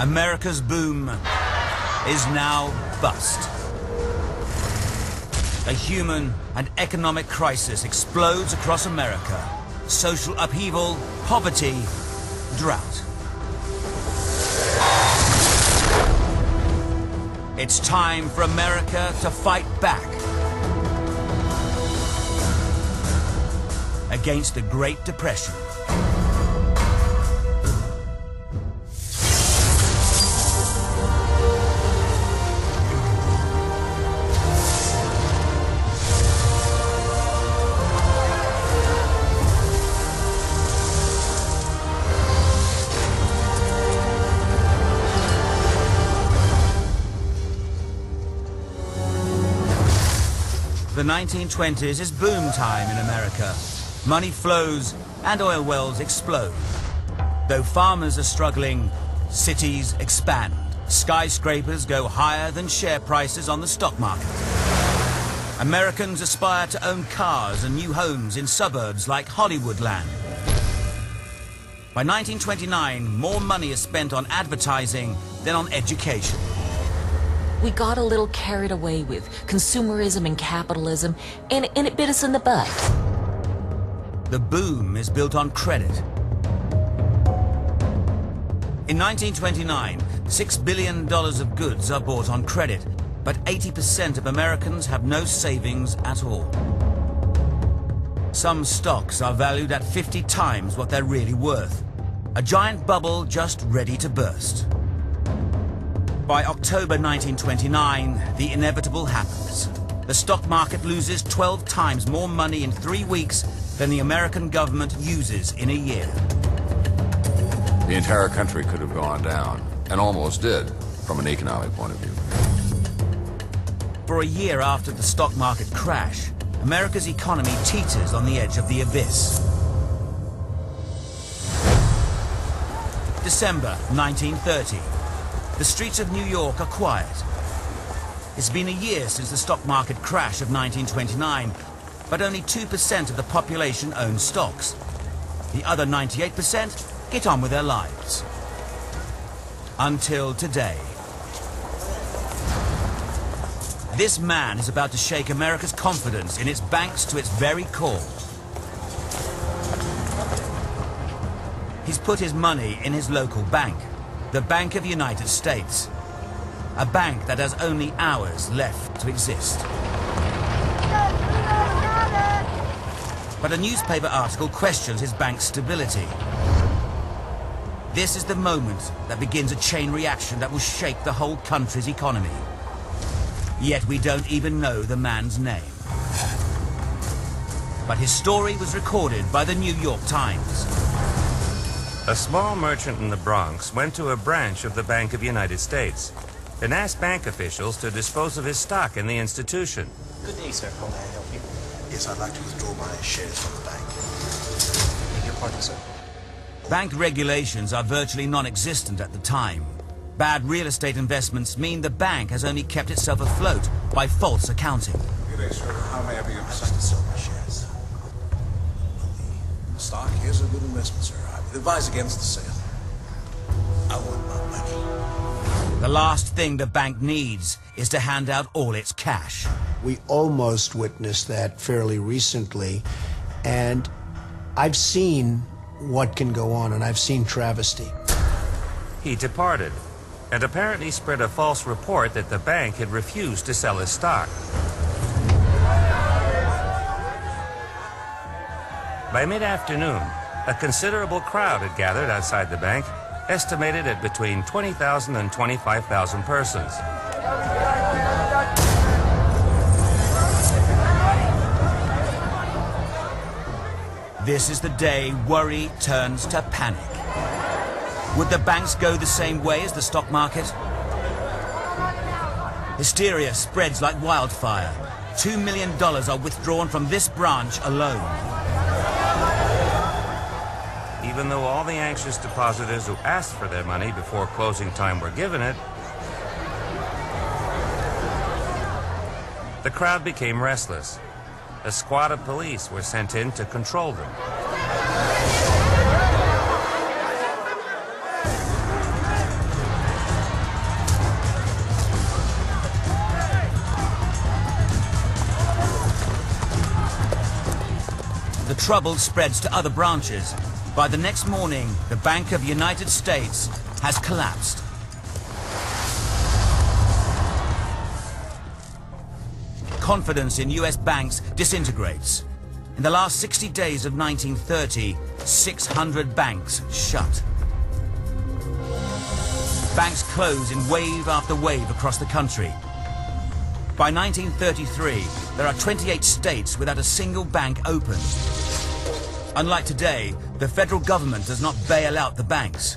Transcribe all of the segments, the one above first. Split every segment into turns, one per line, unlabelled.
America's boom is now bust. A human and economic crisis explodes across America. Social upheaval, poverty, drought. It's time for America to fight back against the Great Depression. The 1920s is boom time in America. Money flows and oil wells explode. Though farmers are struggling, cities expand. Skyscrapers go higher than share prices on the stock market. Americans aspire to own cars and new homes in suburbs like Hollywoodland. By 1929, more money is spent on advertising than on education.
We got a little carried away with consumerism and capitalism, and it bit us in the butt.
The boom is built on credit. In 1929, $6 billion of goods are bought on credit, but 80% of Americans have no savings at all. Some stocks are valued at 50 times what they're really worth. A giant bubble just ready to burst. By October 1929, the inevitable happens. The stock market loses 12 times more money in 3 weeks than the American government uses in a year.
The entire country could have gone down, and almost did, from an economic point of view.
For a year after the stock market crash, America's economy teeters on the edge of the abyss. December 1930. The streets of New York are quiet. It's been a year since the stock market crash of 1929, but only 2% of the population own stocks. The other 98% get on with their lives. Until today. This man is about to shake America's confidence in its banks to its very core. He's put his money in his local bank, the Bank of the United States, a bank that has only hours left to exist. But a newspaper article questions his bank's stability. This is the moment that begins a chain reaction that will shake the whole country's economy. Yet we don't even know the man's name. But his story was recorded by the New York Times.
A small merchant in the Bronx went to a branch of the Bank of the United States and asked bank officials to dispose of his stock in the institution.
Good day, sir. How may I help you?
Yes, I'd like to withdraw my shares from the bank.
Beg your pardon, sir.
Bank regulations are virtually non-existent at the time. Bad real estate investments mean the bank has only kept itself afloat by false accounting.
Good day, sir. How may I be of assistance? I'd like to sell my shares. The stock is a good investment, sir. I would advise against the sale. I want my money.
The last thing the bank needs is to hand out all its cash.
We almost witnessed that fairly recently, and I've seen what can go on, and I've seen travesty.
He departed and apparently spread a false report that the bank had refused to sell his stock. By mid-afternoon, a considerable crowd had gathered outside the bank, estimated at between 20,000 and 25,000 persons.
This is the day worry turns to panic. Would the banks go the same way as the stock market? Hysteria spreads like wildfire. $2 million are withdrawn from this branch alone.
Even though all the anxious depositors who asked for their money before closing time were given it, the crowd became restless. A squad of police were sent in to control them.
the trouble spreads to other branches. By the next morning, the Bank of the United States has collapsed. Confidence in US banks disintegrates. In the last 60 days of 1930, 600 banks shut. Banks close in wave after wave across the country. By 1933, there are 28 states without a single bank open. Unlike today, the federal government does not bail out the banks.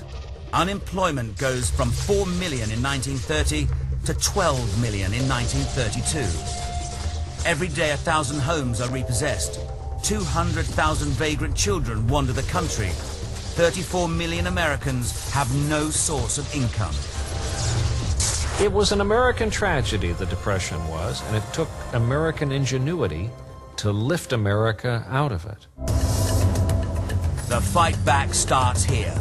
Unemployment goes from 4 million in 1930 to 12 million in 1932. Every day 1,000 homes are repossessed. 200,000 vagrant children wander the country. 34 million Americans have no source of income.
It was an American tragedy, the Depression was, and it took American ingenuity to lift America out of it.
The fight back starts here.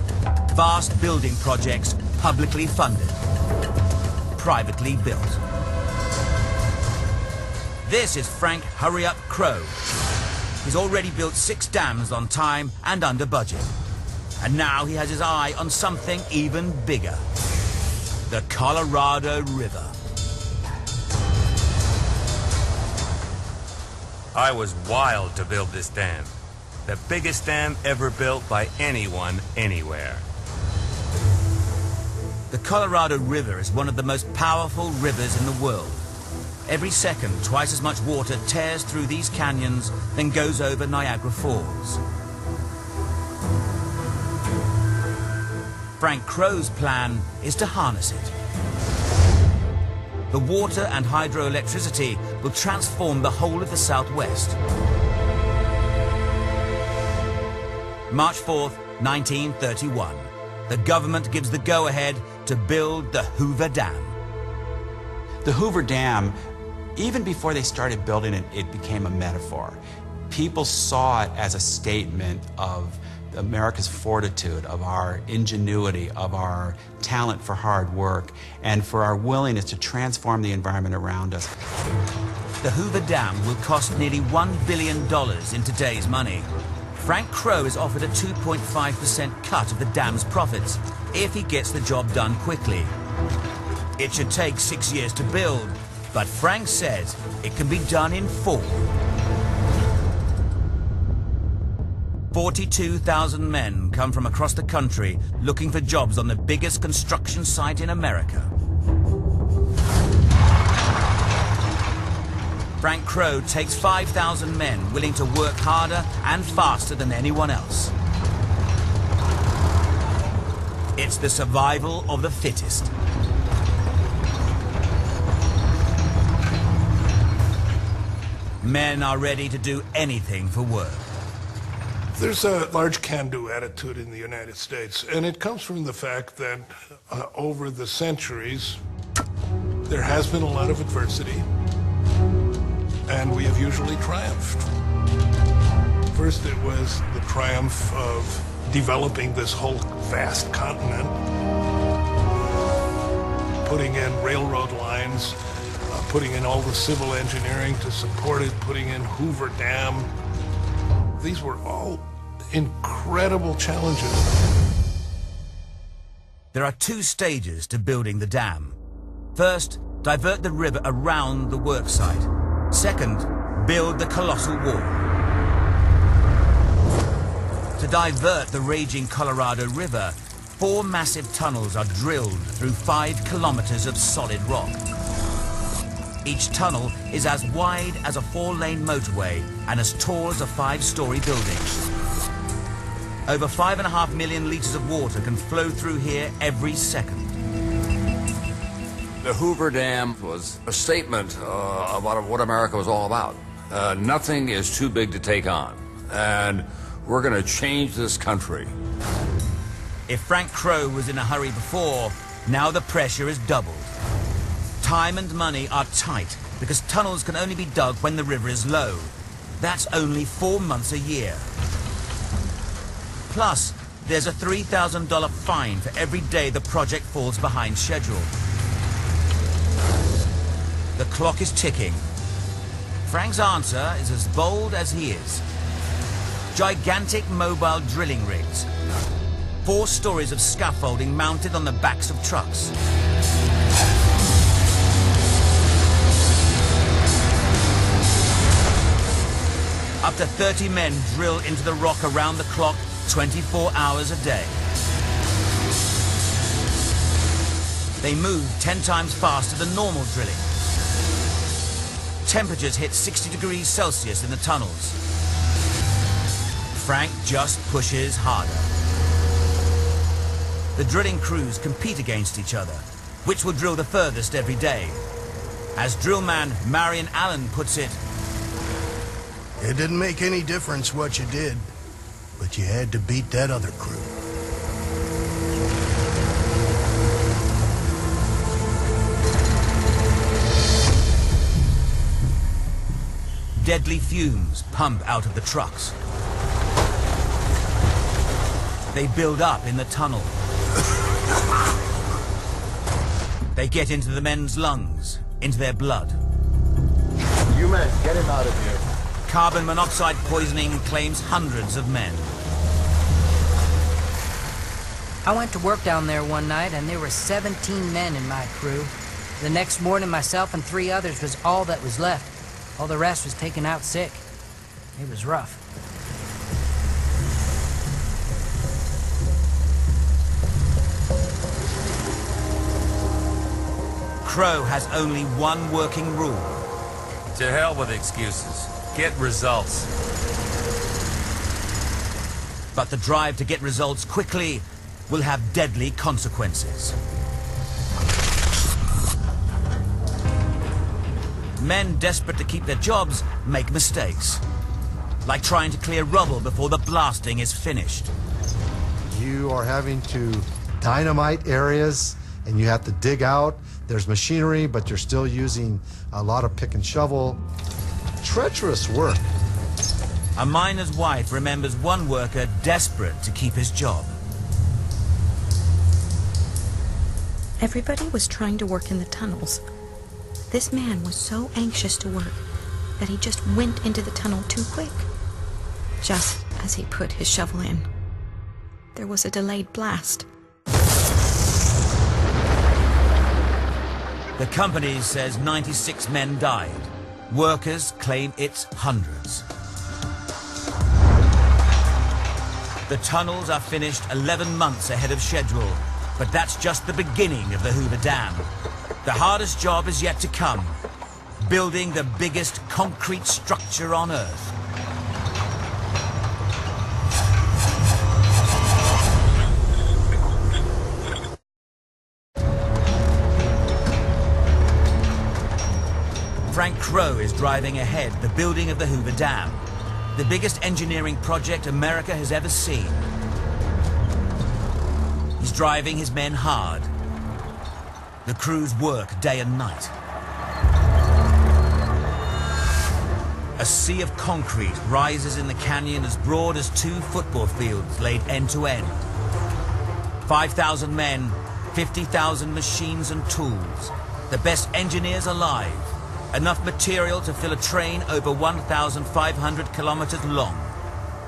Vast building projects, publicly funded, privately built. This is Frank Hurry Up Crow. He's already built 6 dams on time and under budget. And now he has his eye on something even bigger. The Colorado River.
I was wild to build this dam. The biggest dam ever built by anyone, anywhere.
The Colorado River is one of the most powerful rivers in the world. Every second, twice as much water tears through these canyons than goes over Niagara Falls. Frank Crow's plan is to harness it. The water and hydroelectricity will transform the whole of the Southwest. March 4th, 1931. The government gives the go-ahead to build the Hoover Dam.
The Hoover Dam, even before they started building it, it became a metaphor. People saw it as a statement of America's fortitude, of our ingenuity, of our talent for hard work, and for our willingness to transform the environment around us.
The Hoover Dam will cost nearly $1 billion in today's money. Frank Crow is offered a 2.5% cut of the dam's profits if he gets the job done quickly. It should take 6 years to build, but Frank says it can be done in 4. 42,000 men come from across the country looking for jobs on the biggest construction site in America. Frank Crow takes 5,000 men willing to work harder and faster than anyone else. It's the survival of the fittest. Men are ready to do anything for work.
There's a large can-do attitude in the United States, and it comes from the fact that over the centuries, there has been a lot of adversity, and we have usually triumphed. First, it was the triumph of developing this whole vast continent, putting in railroad lines, putting in all the civil engineering to support it, putting in Hoover Dam. These were all incredible challenges.
There are 2 stages to building the dam. First, divert the river around the work site. Second, build the colossal wall. To divert the raging Colorado River, 4 massive tunnels are drilled through 5 kilometers of solid rock. Each tunnel is as wide as a 4-lane motorway and as tall as a 5-story building. Over 5.5 million liters of water can flow through here every second.
The Hoover Dam was a statement about what America was all about. Nothing is too big to take on, and we're going to change this country.
If Frank Crow was in a hurry before, now the pressure is doubled. Time and money are tight because tunnels can only be dug when the river is low. That's only 4 months a year. Plus, there's a $3,000 fine for every day the project falls behind schedule. The clock is ticking. Frank's answer is as bold as he is. gigantic mobile drilling rigs. 4 stories of scaffolding mounted on the backs of trucks. Up to 30 men drill into the rock around the clock, 24 hours a day. They move 10 times faster than normal drilling. Temperatures hit 60 degrees Celsius in the tunnels. Frank just pushes harder. The drilling crews compete against each other, which will drill the furthest every day. As drillman Marion Allen puts it,
"It didn't make any difference what you did, but you had to beat that other crew."
Deadly fumes pump out of the trucks. They build up in the tunnel. They get into the men's lungs, into their blood.
You men, get him out of here.
Carbon monoxide poisoning claims hundreds of men.
I went to work down there one night and there were 17 men in my crew. The next morning, myself and 3 others was all that was left. All the rest was taken out sick. It was rough.
Crow has only one working rule.
To hell with excuses. Get results.
But the drive to get results quickly will have deadly consequences. Men desperate to keep their jobs make mistakes, like trying to clear rubble before the blasting is finished.
You are having to dynamite areas, and you have to dig out. There's machinery, but you're still using a lot of pick and shovel. Treacherous work.
A miner's wife remembers one worker desperate to keep his job.
Everybody was trying to work in the tunnels. This man was so anxious to work that he just went into the tunnel too quick. Just as he put his shovel in, there was a delayed blast.
The company says 96 men died. Workers claim it's hundreds. The tunnels are finished 11 months ahead of schedule, but that's just the beginning of the Hoover Dam. The hardest job is yet to come, building the biggest concrete structure on Earth. Frank Crow is driving ahead the building of the Hoover Dam, the biggest engineering project America has ever seen. He's driving his men hard. The crews work day and night. A sea of concrete rises in the canyon as broad as 2 football fields laid end to end. 5,000 men, 50,000 machines and tools, the best engineers alive, enough material to fill a train over 1,500 kilometers long.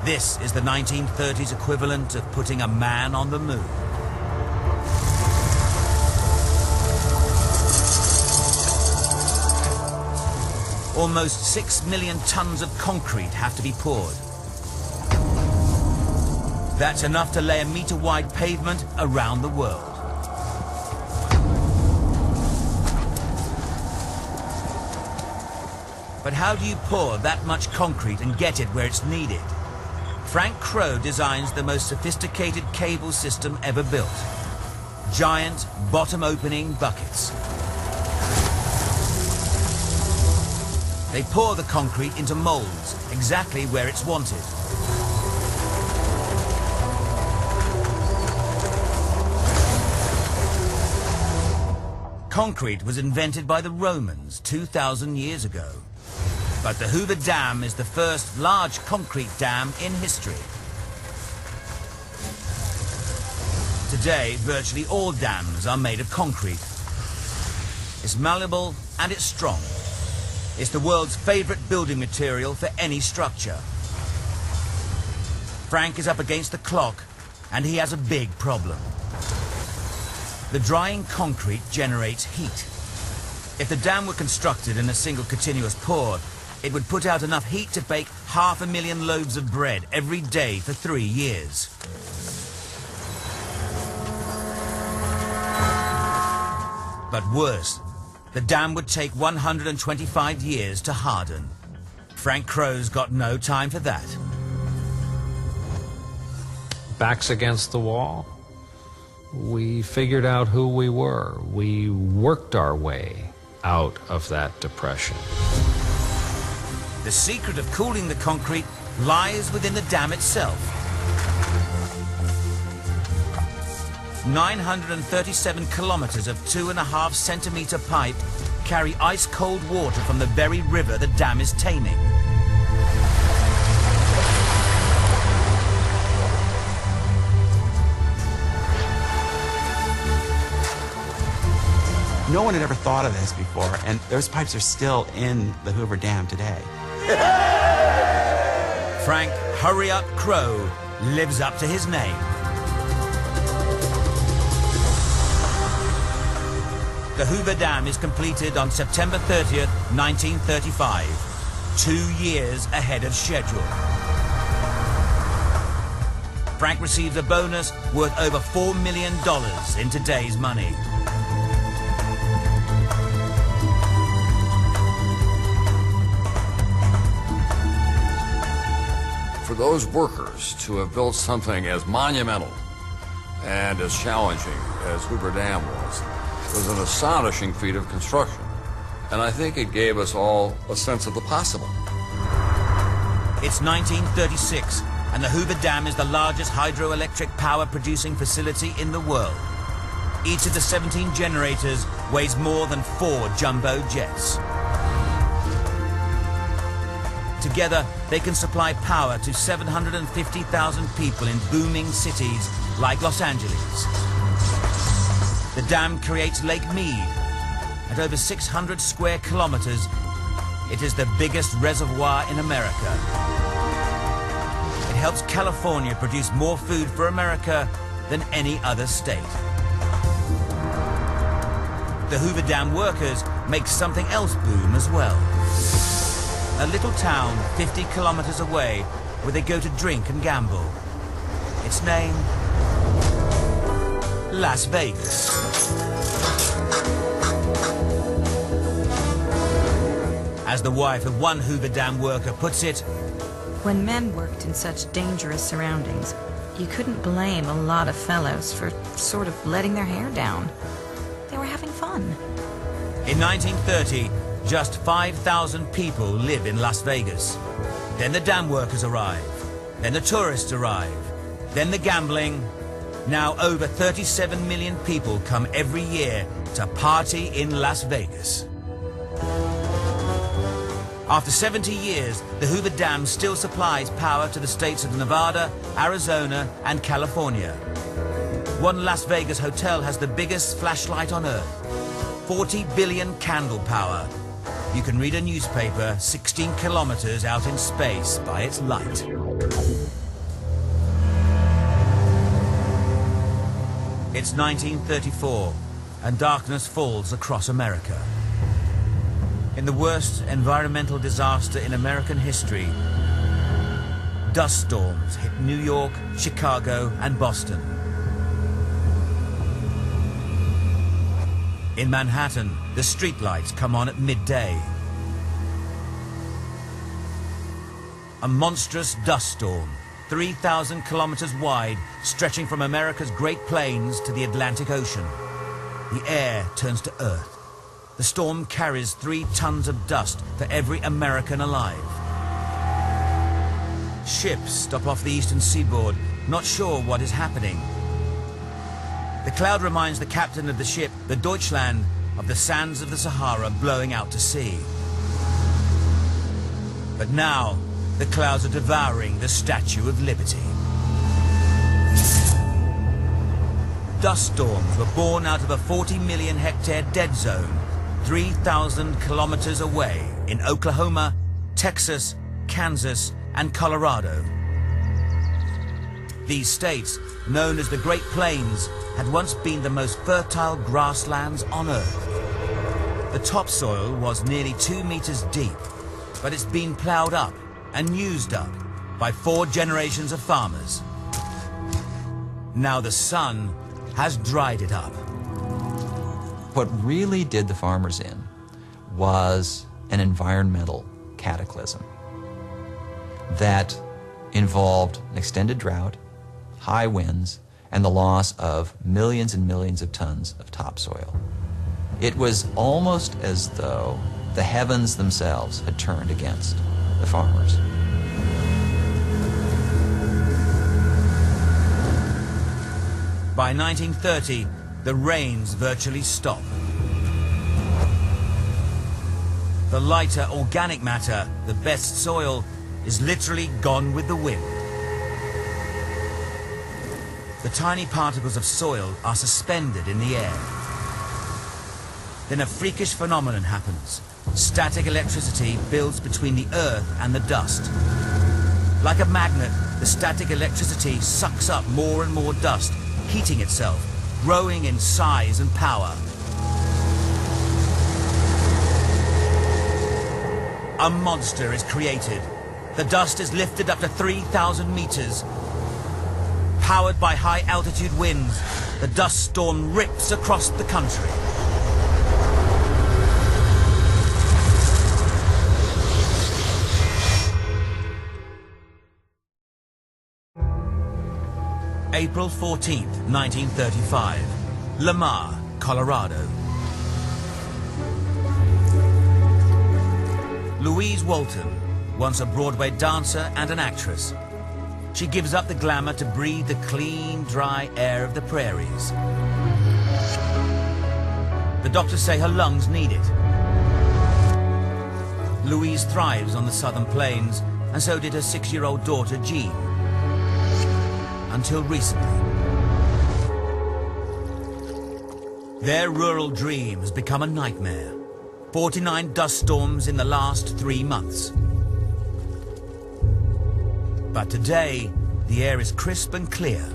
This is the 1930s equivalent of putting a man on the moon. Almost 6 million tons of concrete have to be poured. That's enough to lay a meter-wide pavement around the world. But how do you pour that much concrete and get it where it's needed? Frank Crow designs the most sophisticated cable system ever built. Giant, bottom-opening buckets. They pour the concrete into molds, exactly where it's wanted. Concrete was invented by the Romans 2,000 years ago. But the Hoover Dam is the first large concrete dam in history. Today, virtually all dams are made of concrete. It's malleable and it's strong. It's the world's favorite building material for any structure. Frank is up against the clock, and he has a big problem. The drying concrete generates heat. If the dam were constructed in a single continuous pour, it would put out enough heat to bake 500,000 loaves of bread every day for 3 years. But worse, the dam would take 125 years to harden. Frank Crow's got no time for that.
Backs against the wall, we figured out who we were. We worked our way out of that depression.
The secret of cooling the concrete lies within the dam itself. 937 kilometers of 2.5 centimeter pipe carry ice-cold water from the very river the dam is taming.
No one had ever thought of this before, and those pipes are still in the Hoover Dam today.
Frank Hurry Up Crow lives up to his name. The Hoover Dam is completed on September 30th, 1935, 2 years ahead of schedule. Frank receives a bonus worth over $4 million in today's money.
For those workers to have built something as monumental and as challenging as Hoover Dam was an astonishing feat of construction. And I think it gave us all a sense of the possible.
It's 1936, and the Hoover Dam is the largest hydroelectric power producing facility in the world. Each of the 17 generators weighs more than 4 jumbo jets. Together, they can supply power to 750,000 people in booming cities like Los Angeles. The dam creates Lake Mead. At over 600 square kilometers, it is the biggest reservoir in America. It helps California produce more food for America than any other state. The Hoover Dam workers make something else boom as well. A little town 50 kilometers away where they go to drink and gamble. Its name? Las Vegas. As the wife of one Hoover Dam worker puts it,
when men worked in such dangerous surroundings, you couldn't blame a lot of fellows for sort of letting their hair down. They were having fun.
In 1930, just 5,000 people live in Las Vegas. Then the dam workers arrive. Then the tourists arrive. Then the gambling. Now over 37 million people come every year to party in Las Vegas. After 70 years, the Hoover Dam still supplies power to the states of Nevada, Arizona, and California. One Las Vegas hotel has the biggest flashlight on Earth. 40 billion candle power. You can read a newspaper 16 kilometers out in space by its light. It's 1934, and darkness falls across America. In the worst environmental disaster in American history, dust storms hit New York, Chicago, and Boston. In Manhattan, the streetlights come on at midday. A monstrous dust storm, 3,000 kilometers wide, stretching from America's Great Plains to the Atlantic Ocean. The air turns to earth. The storm carries 3 tons of dust for every American alive. Ships stop off the eastern seaboard, not sure what is happening. The cloud reminds the captain of the ship, the Deutschland, of the sands of the Sahara blowing out to sea. But now, the clouds are devouring the Statue of Liberty. Dust storms were born out of a 40 million hectare dead zone 3,000 kilometers away in Oklahoma, Texas, Kansas, and Colorado. These states, known as the Great Plains, had once been the most fertile grasslands on Earth. The topsoil was nearly 2 meters deep, but it's been plowed up and used up by 4 generations of farmers. Now the sun has dried it up.
What really did the farmers in was an environmental cataclysm that involved an extended drought, high winds, and the loss of millions and millions of tons of topsoil. It was almost as though the heavens themselves had turned against the farmers.
By 1930, the rains virtually stop. The lighter organic matter, the best soil, is literally gone with the wind. The tiny particles of soil are suspended in the air. Then a freakish phenomenon happens. Static electricity builds between the earth and the dust. Like a magnet, the static electricity sucks up more and more dust, heating itself, growing in size and power. A monster is created. The dust is lifted up to 3,000 meters. Powered by high-altitude winds, the dust storm rips across the country. April 14th, 1935, Lamar, Colorado. Louise Walton, once a Broadway dancer and an actress. She gives up the glamour to breathe the clean, dry air of the prairies. The doctors say her lungs need it. Louise thrives on the southern plains, and so did her 6-year-old daughter, Jean. Until recently. Their rural dream has become a nightmare. 49 dust storms in the last 3 months. But today, the air is crisp and clear.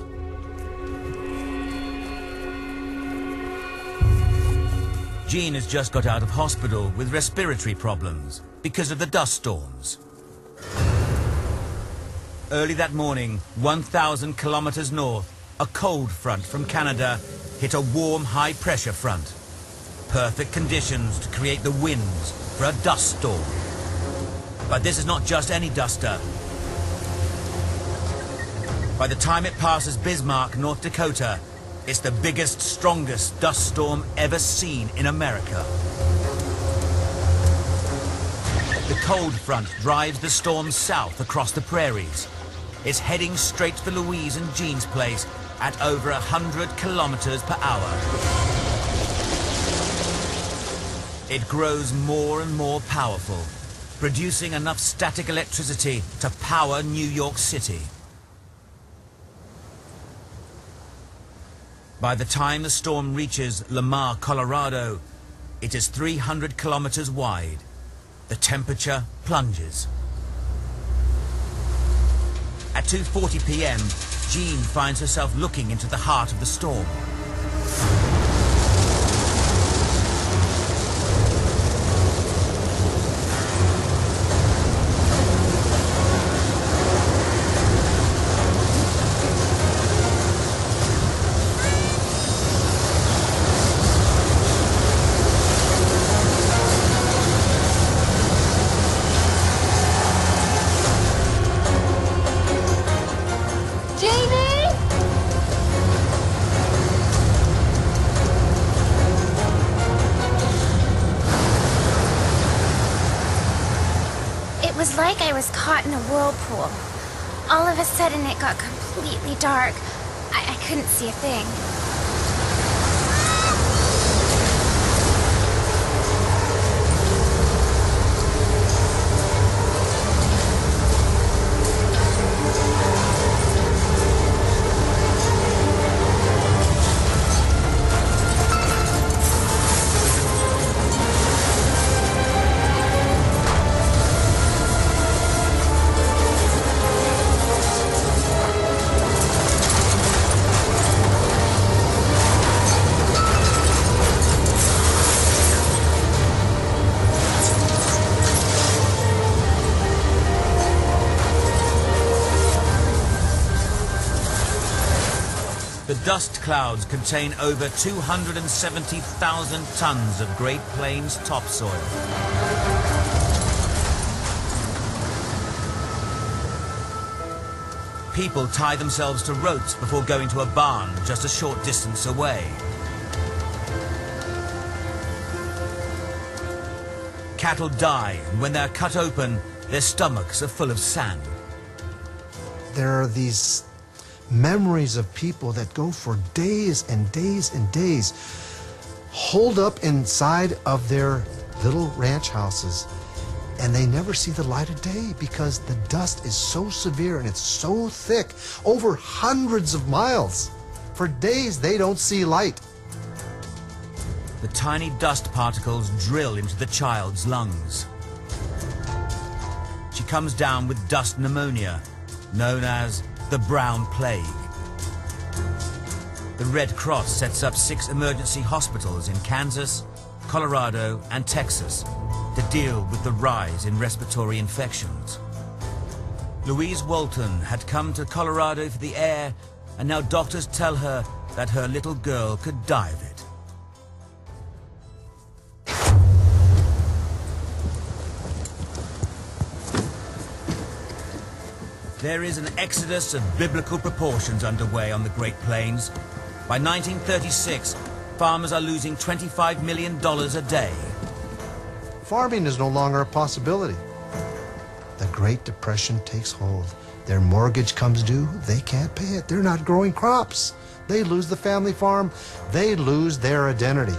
Jean has just got out of hospital with respiratory problems because of the dust storms. Early that morning, 1,000 kilometers north, a cold front from Canada hit a warm, high-pressure front. Perfect conditions to create the winds for a dust storm. But this is not just any duster. By the time it passes Bismarck, North Dakota, it's the biggest, strongest dust storm ever seen in America. The cold front drives the storm south across the prairies. It's heading straight for Louise and Jean's place at over 100 kilometers per hour. It grows more and more powerful, producing enough static electricity to power New York City. By the time the storm reaches Lamar, Colorado, it is 300 kilometers wide. The temperature plunges. At 2:40 p.m., Jean finds herself looking into the heart of the storm.
It was like I was caught in a whirlpool. All of a sudden it got completely dark. I couldn't see a thing.
clouds contain over 270,000 tons of Great Plains topsoil. People tie themselves to ropes before going to a barn just a short distance away. Cattle die, and when they're cut open, their stomachs are full of sand.
There are these memories of people that go for days and days and days, holed up inside of their little ranch houses, and they never see the light of day because the dust is so severe and it's so thick, over hundreds of miles. For days, they don't see light.
The tiny dust particles drill into the child's lungs. She comes down with dust pneumonia, known as the brown plague. The Red Cross sets up 6 emergency hospitals in Kansas, Colorado, and Texas to deal with the rise in respiratory infections. Louise Walton had come to Colorado for the air, and now doctors tell her that her little girl could die of it. There is an exodus of biblical proportions underway on the Great Plains. By 1936, farmers are losing $25 million a day.
Farming is no longer a possibility. The Great Depression takes hold. Their mortgage comes due, they can't pay it. They're not growing crops. They lose the family farm, they lose their identity.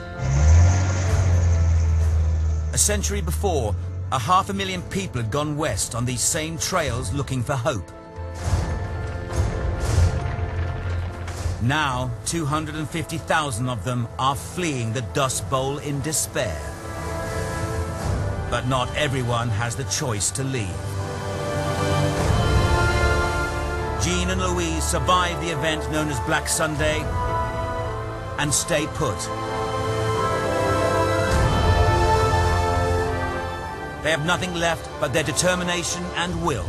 A century before, 500,000 people had gone west on these same trails looking for hope. Now, 250,000 of them are fleeing the Dust Bowl in despair. But not everyone has the choice to leave. Jean and Louise survive the event known as Black Sunday and stay put. They have nothing left but their determination and will.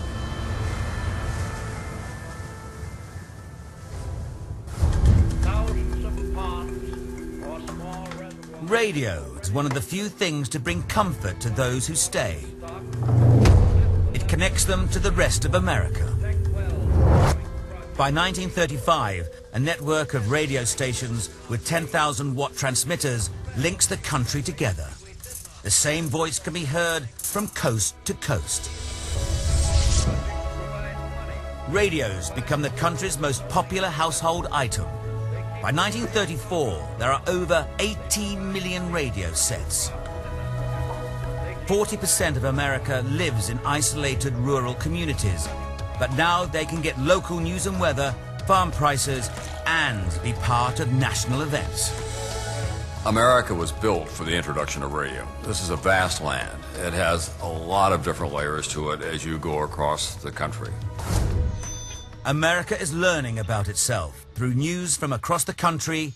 Radio is one of the few things to bring comfort to those who stay. It connects them to the rest of America. By 1935, a network of radio stations with 10,000-watt transmitters links the country together. The same voice can be heard from coast to coast. Radios become the country's most popular household item. By 1934, there are over 18 million radio sets. 40% of America lives in isolated rural communities, but now they can get local news and weather, farm prices, and be part of national events.
America was built for the introduction of radio. This is a vast land. It has a lot of different layers to it as you go across the country.
America is learning about itself through news from across the country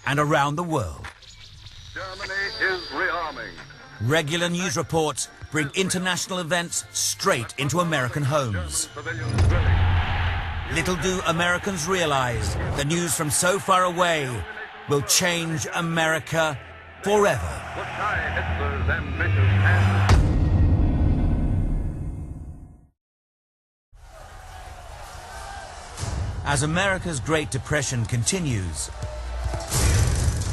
and around the world.
Germany is rearming.
Regular news reports bring international events straight into American homes. Little do Americans realize the news from so far away will change America forever. As America's Great Depression continues,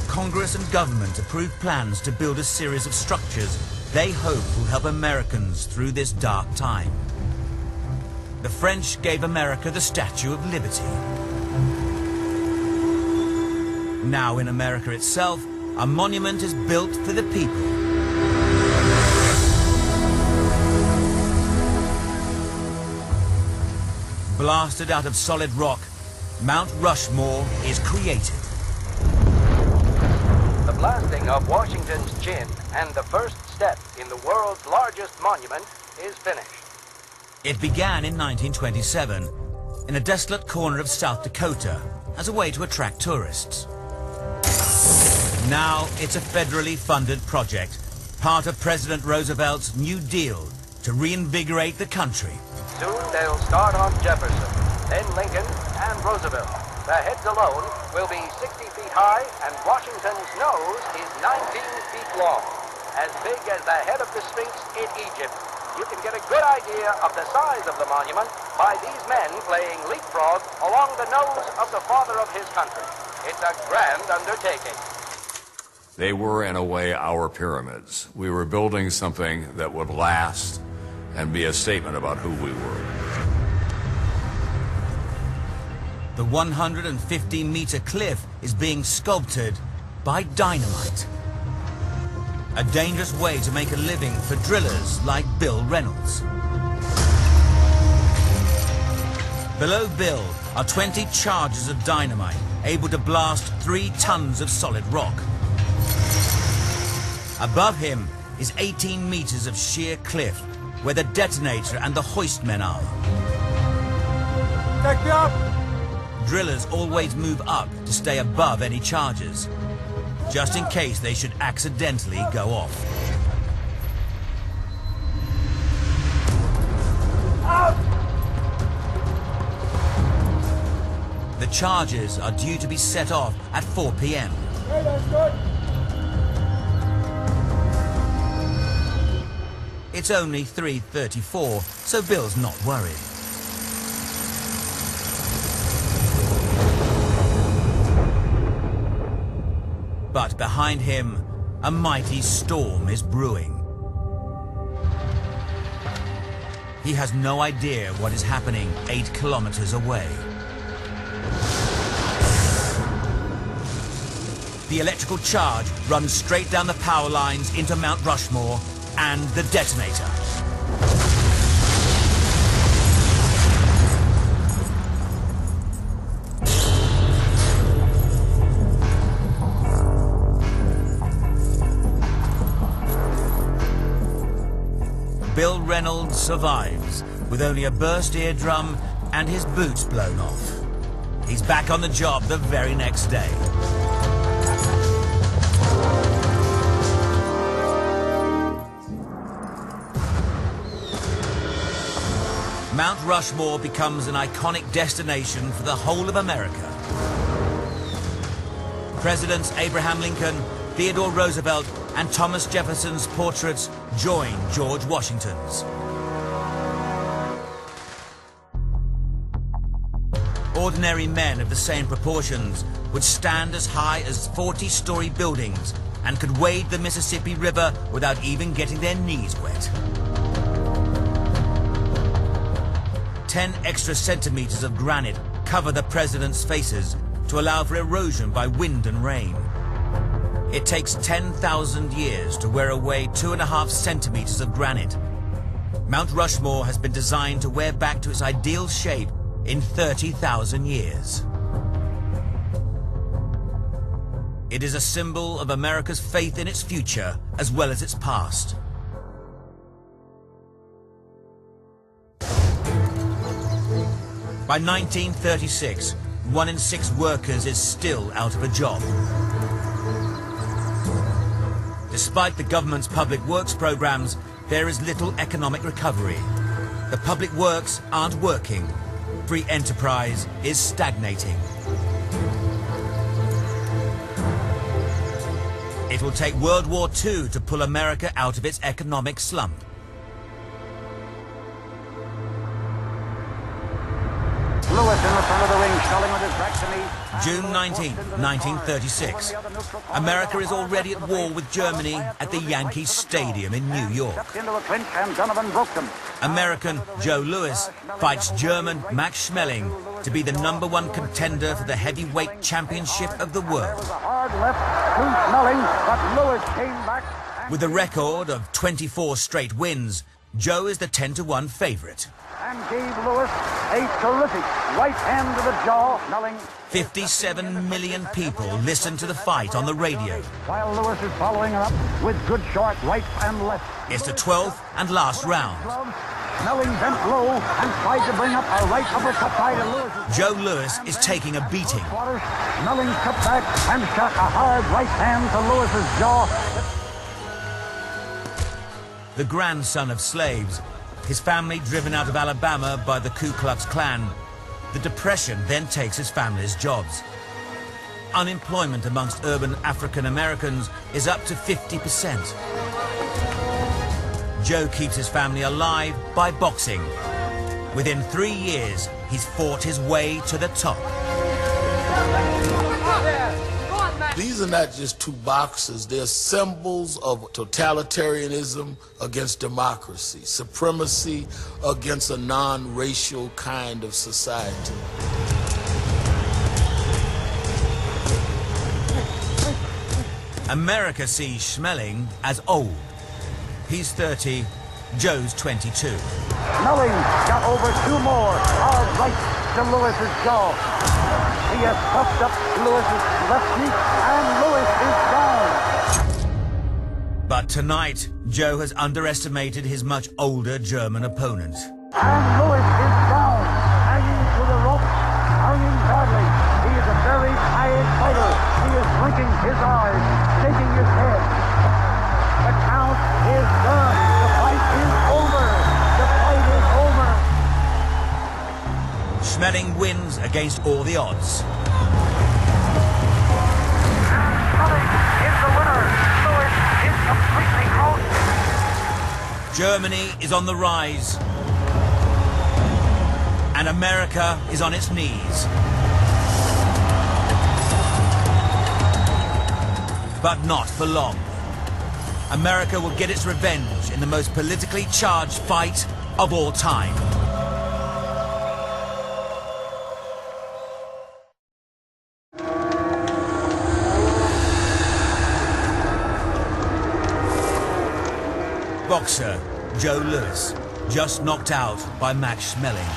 Congress and government approve plans to build a series of structures they hope will help Americans through this dark time. The French gave America the Statue of Liberty. Now in America itself, a monument is built for the people. Blasted out of solid rock, Mount Rushmore is created.
The blasting of Washington's chin and the first step in the world's largest monument is finished.
It began in 1927 in a desolate corner of South Dakota as a way to attract tourists. Now it's a federally funded project, part of President Roosevelt's New Deal to reinvigorate the country.
Soon they'll start on Jefferson, then Lincoln and Roosevelt. The heads alone will be 60 feet high, and Washington's nose is 19 feet long, as big as the head of the Sphinx in Egypt. You can get a good idea of the size of the monument by these men playing leapfrog along the nose of the father of his country. It's a grand undertaking.
They were, in a way, our pyramids. We were building something that would last and be a statement about who we were.
The 150-meter cliff is being sculpted by dynamite. A dangerous way to make a living for drillers like Bill Reynolds. Below Bill are 20 charges of dynamite able to blast 3 tons of solid rock. Above him is 18 meters of sheer cliff where the detonator and the hoist men are.
Take me up!
Drillers always move up to stay above any charges, just in case they should accidentally go off. The charges are due to be set off at 4 p.m.
Hey, that's good.
It's only 3:34, so Bill's not worried. But behind him, a mighty storm is brewing. He has no idea what is happening 8 kilometers away. The electrical charge runs straight down the power lines into Mount Rushmore and the detonator. Bill Reynolds survives with only a burst eardrum and his boots blown off. He's back on the job the very next day. Mount Rushmore becomes an iconic destination for the whole of America. Presidents Abraham Lincoln, Theodore Roosevelt, and Thomas Jefferson's portraits join George Washington's. Ordinary men of the same proportions would stand as high as 40-story buildings and could wade the Mississippi River without even getting their knees wet. 10 extra centimeters of granite cover the president's faces to allow for erosion by wind and rain. It takes 10,000 years to wear away 2.5 centimeters of granite. Mount Rushmore has been designed to wear back to its ideal shape in 30,000 years. It is a symbol of America's faith in its future as well as its past. By 1936, 1 in 6 workers is still out of a job. Despite the government's public works programs, there is little economic recovery. The public works aren't working. Free enterprise is stagnating. It will take World War II to pull America out of its economic slump.
Lewis in the front of the ring, Snelling with his back to me.
June 19, 1936. America is already at war with Germany at the Yankee Stadium in New York.
Into a clinch, and Donovan broke them.
American Joe Louis fights German Max Schmeling to be the #1 contender for the heavyweight championship of the world.
A hard left to Snelling, but Lewis came back.
With a record of 24 straight wins, Joe is the 10-1 favorite.
And gave Lewis a terrific right hand to the jaw. Snelling.
57 million people listen to the fight on the radio.
While Lewis is following up with good short right and left.
It's the 12th and last round.
Snelling bent low and tried to bring up a right uppercut by to Lewis.
Joe Louis is taking a beating.
Snelling cut back and shot a hard right hand to Lewis's jaw.
The grandson of slaves, his family driven out of Alabama by the Ku Klux Klan, The Depression then takes his family's jobs. Unemployment amongst urban African Americans is up to 50%. Joe keeps his family alive by boxing. Within 3 years, he's fought his way to the top.
These are not just two boxers, they're symbols of totalitarianism against democracy, supremacy against a non-racial kind of society.
America sees Schmeling as old. He's 30, Joe's 22.
Schmeling got over 2 more hard rights to Lewis's jaw. He has puffed up Lewis's left cheek, and Lewis is down.
But tonight, Joe has underestimated his much older German opponent.
And Lewis is down, hanging to the ropes, hanging badly. He is a very tired fighter. He is blinking his eyes, shaking his head. The count is done. The fight is over. The fight is over.
Schmeling wins against all the odds.
Schmeling is the winner. Lewis is completely out.
Germany is on the rise. And America is on its knees. But not for long. America will get its revenge in the most politically charged fight of all time. Boxer Joe Louis, just knocked out by Max Schmeling.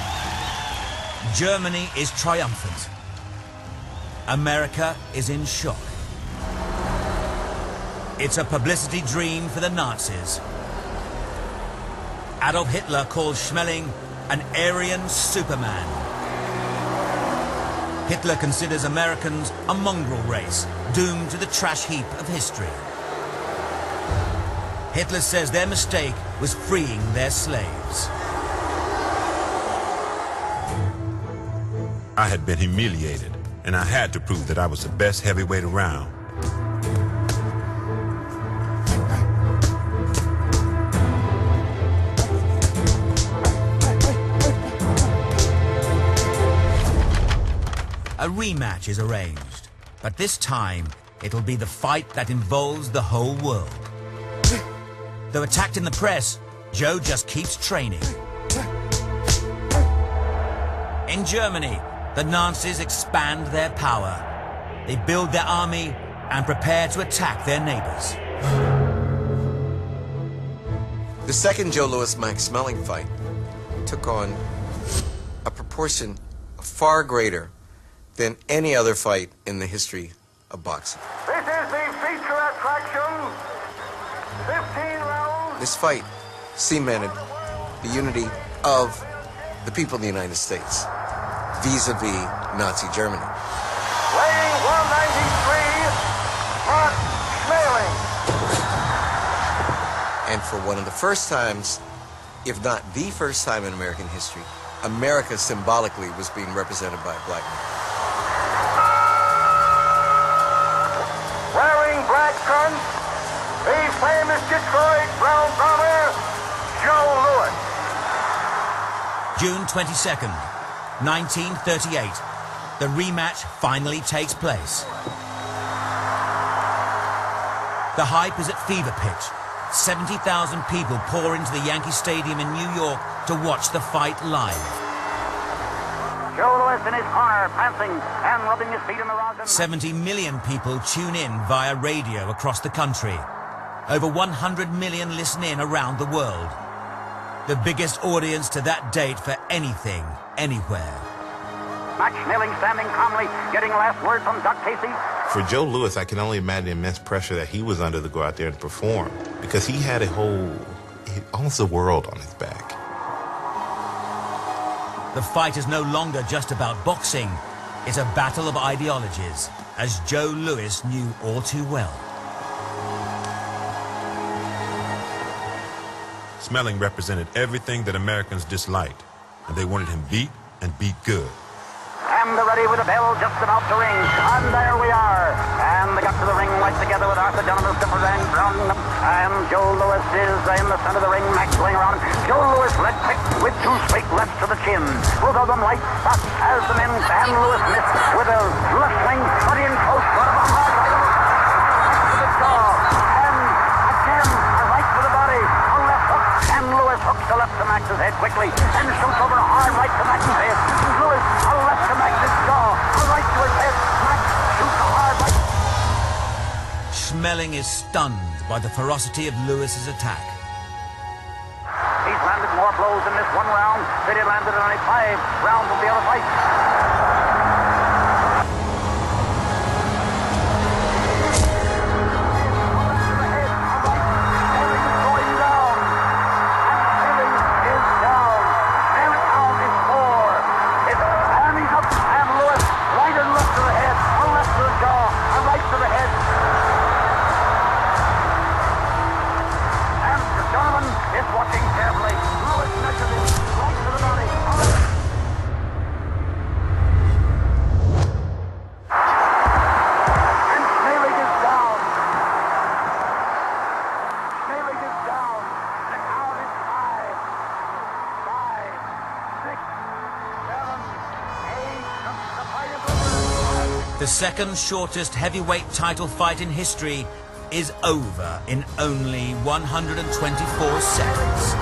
Germany is triumphant. America is in shock. It's a publicity dream for the Nazis. Adolf Hitler calls Schmeling an Aryan Superman. Hitler considers Americans a mongrel race, doomed to the trash heap of history. Hitler says their mistake was freeing their slaves.
I had been humiliated, and I had to prove that I was the best heavyweight around.
A rematch is arranged, but this time it'll be the fight that involves the whole world. Though attacked in the press, Joe just keeps training. In Germany, the Nazis expand their power. They build their army and prepare to attack their neighbors.
The second Joe Louis-Max Schmeling fight took on a proportion far greater than any other fight in the history of boxing.
This is the feature attraction. 15 rounds.
This fight cemented the unity of the people of the United States vis-a-vis Nazi Germany.
Weighing 193, Max Schmeling.
And for one of the first times, if not the first time in American history, America symbolically was being represented by a black man.
Wearing black trunks, the famous Detroit Brown bomber, Joe Louis.
June 22nd, 1938. The rematch finally takes place. The hype is at fever pitch. 70,000 people pour into the Yankee Stadium in New York to watch the fight live.
Joe Louis in his corner, prancing and rubbing his feet in the rock.
70 million people tune in via radio across the country. Over 100 million listen in around the world. The biggest audience to that date for anything, anywhere.
Max Schmeling standing calmly, getting last word from Doc Casey.
For Joe Louis, I can only imagine the immense pressure that he was under to go out there and perform, because he had almost the world on his back.
The fight is no longer just about boxing. It's a battle of ideologies, as Joe Louis knew all too well.
Schmeling represented everything that Americans disliked, and they wanted him beat and beat good.
and they're ready with the bell just about to ring. And there we are. And they got to the ring right together with Arthur Donovan, Clifford, and Brown. And Joe Louis is in the center of the ring, Max going around. Joe Louis led quick with two straight lefts to the chin. Both of them light spots as the men, and Louis missed with a left swing, but in close. Right to the jaw. And again, a right to the body. A left hook. And Louis hooks the left to Max's head quickly. And shoots over a hard right to Max's head. Louis, a left to Max's jaw. A right to his head. Max shoots a hard right.
Schmeling is stunned by the ferocity of Lewis's attack.
He's landed more blows in this one round than he landed in only 5 rounds of the other fight.
The second shortest heavyweight title fight in history is over in only 124 seconds.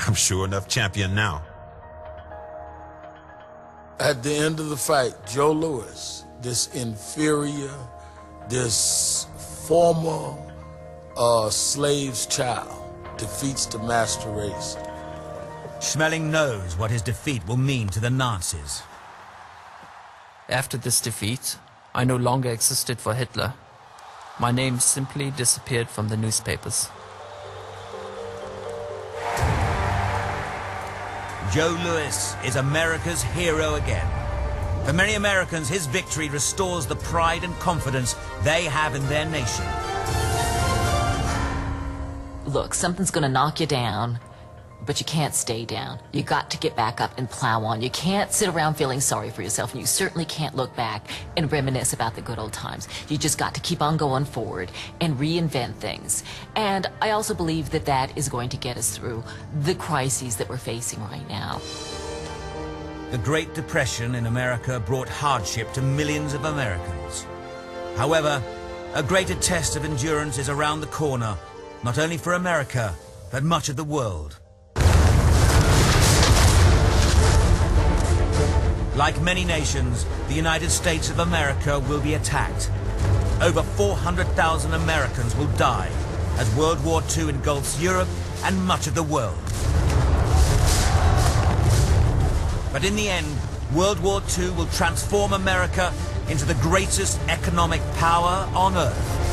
I'm sure enough champion now.
At the end of the fight, Joe Louis, this inferior, this former slave's child, defeats the master race.
Schmeling knows what his defeat will mean to the Nazis.
After this defeat, I no longer existed for Hitler. My name simply disappeared from the newspapers.
Joe Louis is America's hero again. For many Americans, his victory restores the pride and confidence they have in their nation.
Look, something's gonna knock you down, but you can't stay down. You got to get back up and plow on. You can't sit around feeling sorry for yourself, and you certainly can't look back and reminisce about the good old times. You just got to keep on going forward and reinvent things. And I also believe that that is going to get us through the crises that we're facing right now.
The Great Depression in America brought hardship to millions of Americans. However, a greater test of endurance is around the corner, not only for America, but much of the world. Like many nations, the United States of America will be attacked. Over 400,000 Americans will die as World War II engulfs Europe and much of the world. But in the end, World War II will transform America into the greatest economic power on Earth.